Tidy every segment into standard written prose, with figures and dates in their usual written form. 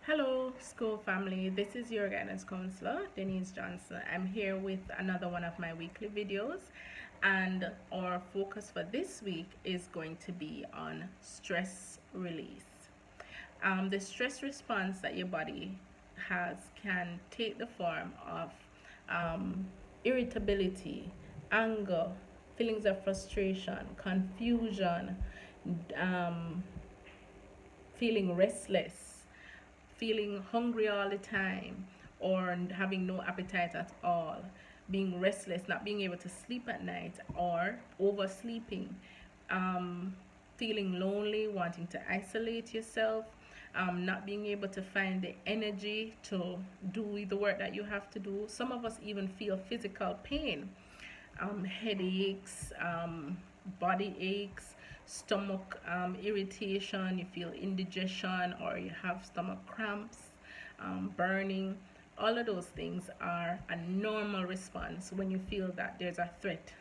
Hello, school family. This is your guidance counselor, Denise Johnson. I'm here with another one of my weekly videos, and our focus for this week is going to be on stress release. The stress response that your body has can take the form of um, irritability, anger, feelings of frustration, confusion, um, feeling restless, feeling hungry all the time, or having no appetite at all, being restless, not being able to sleep at night, or oversleeping, um, feeling lonely, wanting to isolate yourself, not being able to find the energy to do the work that you have to do. Some of us even feel physical pain, headaches, body aches, stomach irritation, you feel indigestion, or you have stomach cramps, burning. All of those things are a normal response when you feel that there's a threat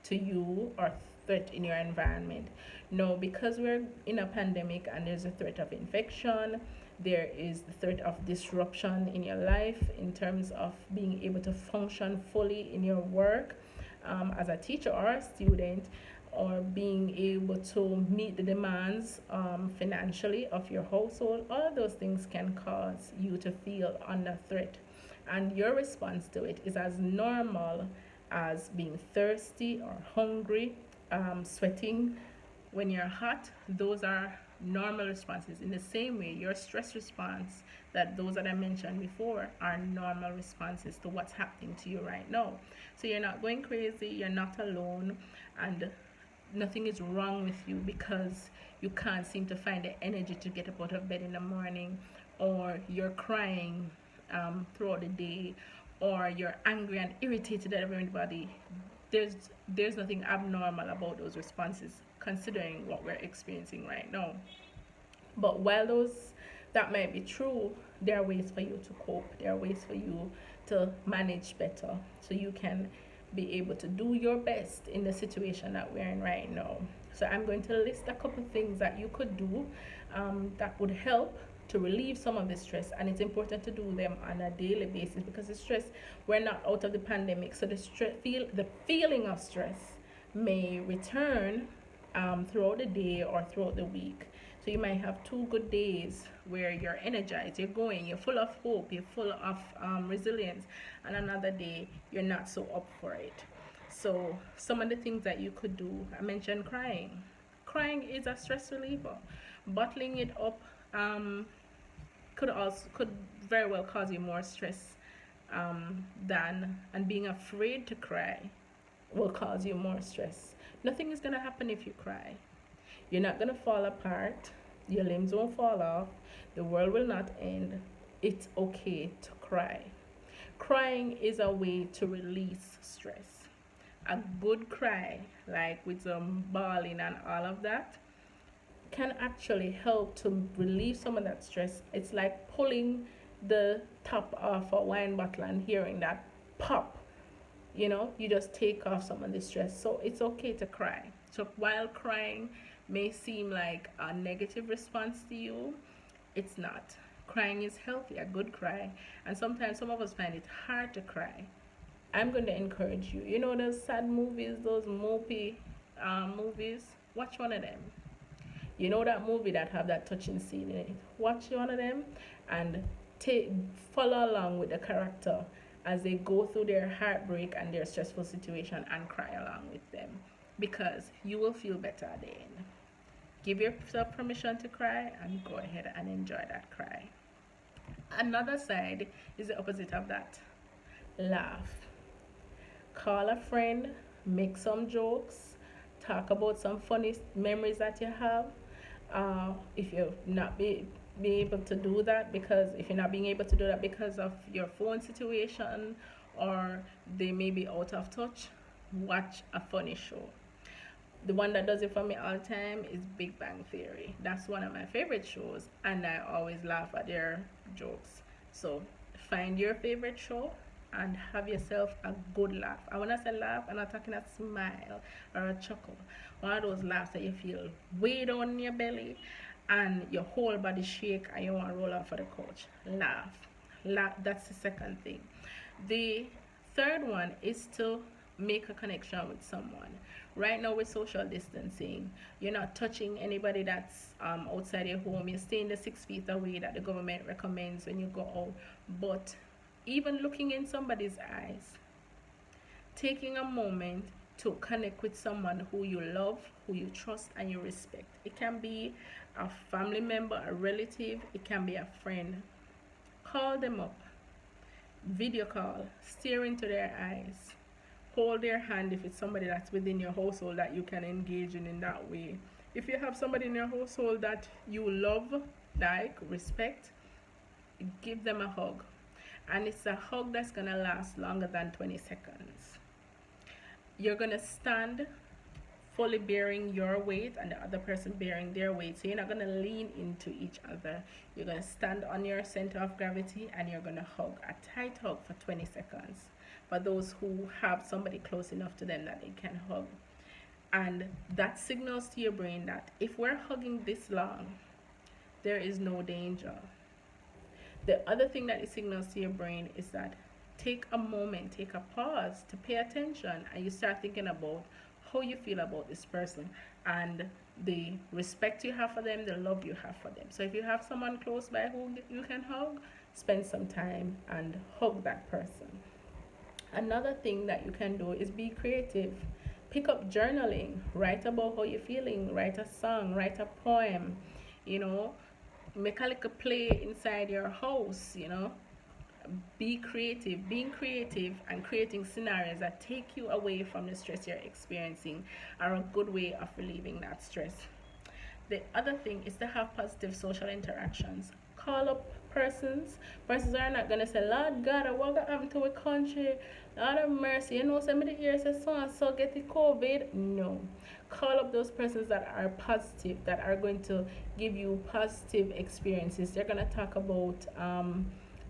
to you or threat in your environment. No, because we're in a pandemic and there's a threat of infection, there is the threat of disruption in your life in terms of being able to function fully in your work, as a teacher or a student, or being able to meet the demands financially of your household. All of those things can cause you to feel under threat, and your response to it is as normal as being thirsty or hungry, sweating when you're hot. Those are normal responses. In the same way, your stress response, that those that I mentioned before, are normal responses to what's happening to you right now. So you're not going crazy, you're not alone, and nothing is wrong with you because you can't seem to find the energy to get up out of bed in the morning, or you're crying throughout the day, or you're angry and irritated at everybody. there's there's nothing abnormal about those responses considering what we're experiencing right now. But while those that might be true, there are ways for you to cope. There are ways for you to manage better so you can be able to do your best in the situation that we're in right now. So I'm going to list a couple things that you could do that would help to relieve some of the stress, and it's important to do them on a daily basis because the stress, we're not out of the pandemic, so the feeling of stress may return throughout the day or throughout the week. So you might have 2 good days where you're energized, you're going, you're full of hope, you're full of resilience, and another day you're not so up for it. So some of the things that you could do, I mentioned crying. Crying is a stress reliever. Bottling it up could very well cause you more stress than, and being afraid to cry will cause you more stress. Nothing is gonna happen if you cry. You're not gonna fall apart. Your limbs won't fall off. The world will not end. It's okay to cry. Crying is a way to release stress. A good cry, like with some bawling and all of that, can actually help to relieve some of that stress. It's like pulling the top off a wine bottle and hearing that pop. You just take off some of the stress. So it's okay to cry. So while crying may seem like a negative response to you, it's not. Crying is healthy, a good cry. And sometimes some of us find it hard to cry. I'm going to encourage you. You know those sad movies, those mopey movies? Watch one of them. You know that movie that have that touching scene in it? Watch one of them and take follow along with the character as they go through their heartbreak and their stressful situation, and cry along with them, because you will feel better at the end. Give yourself permission to cry and go ahead and enjoy that cry. Another side is the opposite of that. Laugh. Call a friend, make some jokes, talk about some funny memories that you have. If you're not be able to do that, because if you're not being able to do that because of your phone situation, or they may be out of touch, watch a funny show. The one that does it for me all the time is Big Bang Theory. That's one of my favorite shows, and I always laugh at their jokes. So find your favorite show and have yourself a good laugh. And when I say laugh, I'm not talking a smile or a chuckle. One of those laughs that you feel way down in your belly and your whole body shake and you want to roll off of the couch. Laugh. That's the second thing. The third one is to make a connection with someone. Right now with social distancing, you're not touching anybody that's outside your home. You're staying the 6 feet away that the government recommends when you go out. But even looking in somebody's eyes, taking a moment to connect with someone who you love, who you trust, and you respect. It can be a family member, a relative, it can be a friend. Call them up, video call, stare into their eyes, hold their hand if it's somebody that's within your household that you can engage in that way. If you have somebody in your household that you love, like, respect, give them a hug. And it's a hug that's gonna last longer than 20 seconds. You're gonna stand fully bearing your weight and the other person bearing their weight. So you're not gonna lean into each other. You're gonna stand on your center of gravity and you're gonna hug a tight hug for 20 seconds for those who have somebody close enough to them that they can hug. And that signals to your brain that if we're hugging this long, there is no danger. The other thing that it signals to your brain is that take a moment, take a pause to pay attention, and you start thinking about how you feel about this person and the respect you have for them, the love you have for them. So if you have someone close by who you can hug, spend some time and hug that person. Another thing that you can do is be creative. Pick up journaling, write about how you're feeling, write a song, write a poem, you know, make a little play inside your house, you know. Be creative. Being creative and creating scenarios that take you away from the stress you're experiencing are a good way of relieving that stress. The other thing is to have positive social interactions. Call up persons. Persons are not gonna say, Lord God, what happened to a country? Lord of mercy, you know, somebody here says so and so get the COVID. No. Call up those persons that are positive, that are going to give you positive experiences. They're gonna talk about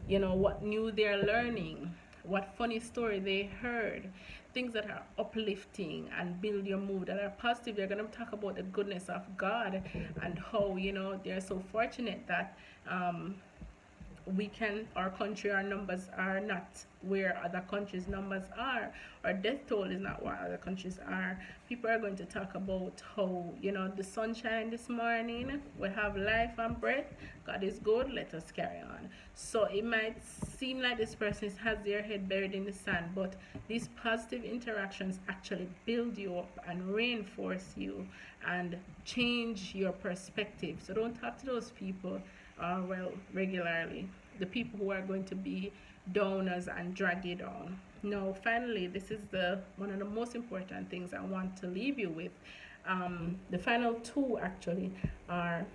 what new they're learning, what funny story they heard, things that are uplifting and build your mood, that are positive. They're going to talk about the goodness of God and how, they're so fortunate that our country, our numbers are not where other countries' numbers are. Our death toll is not what other countries are. People are going to talk about how, the sunshine this morning, we have life and breath. God is good, let us carry on. So it might seem like this person has their head buried in the sand, but these positive interactions actually build you up and reinforce you and change your perspective. So don't talk to those people regularly, the people who are going to be downers and drag you down. No, finally, this is one of the most important things I want to leave you with. The final two actually are: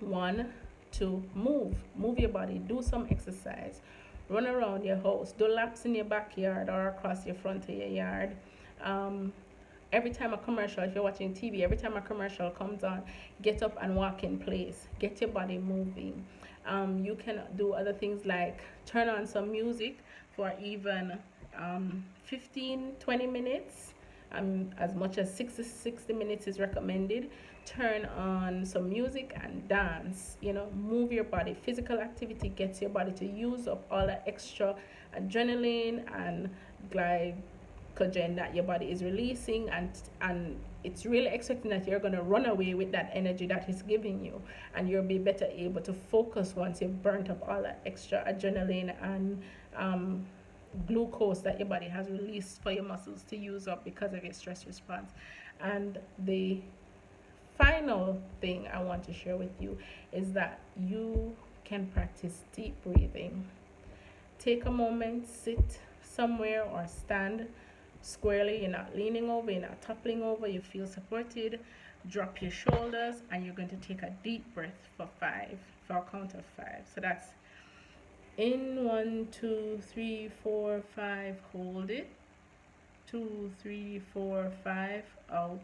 one, to move your body, do some exercise, run around your house, do laps in your backyard or across your front of your yard. Every time a commercial, if you're watching TV, every time a commercial comes on, get up and walk in place. Get your body moving. You can do other things like turn on some music for even 15-20 minutes. As much as 60 minutes is recommended. Turn on some music and dance. Move your body. Physical activity gets your body to use up all the extra adrenaline and glycogen that your body is releasing, and it's really expecting that you're going to run away with that energy that is giving you, and you'll be better able to focus once you've burnt up all that extra adrenaline and glucose that your body has released for your muscles to use up because of your stress response. And the final thing I want to share with you is that you can practice deep breathing. Take a moment, sit somewhere or stand squarely. You're not leaning over, you're not toppling over, you feel supported. Drop your shoulders and you're going to take a deep breath for a count of 5. So that's in 1, 2, 3, 4, 5, hold it. 2, 3, 4, 5, out.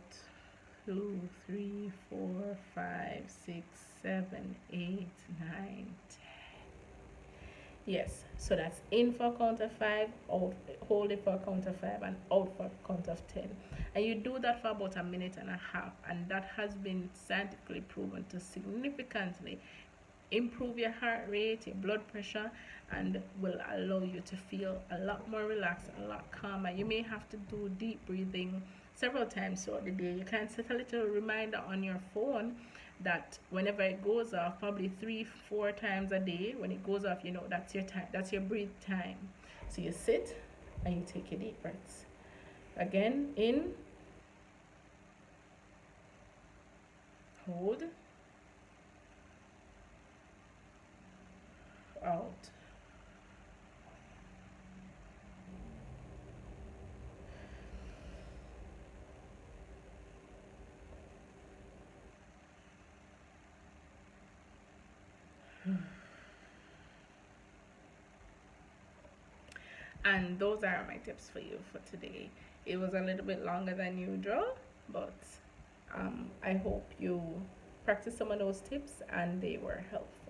2, 3, 4, 5, 6, 7, 8, 9, 10. Yes, so that's in for a count of five, out, hold it for a count of five, and out for a count of 10. And you do that for about a minute and a half, and that has been scientifically proven to significantly improve your heart rate, your blood pressure, and will allow you to feel a lot more relaxed, a lot calmer. You may have to do deep breathing several times throughout the day. You can set a little reminder on your phone that whenever it goes off, probably 3 4 times a day, when it goes off, you know that's your time, that's your breathe time. So you sit and you take your deep breaths. Again, in, hold, out. And those are my tips for you for today. It was a little bit longer than usual, but I hope you practice some of those tips and they were helpful.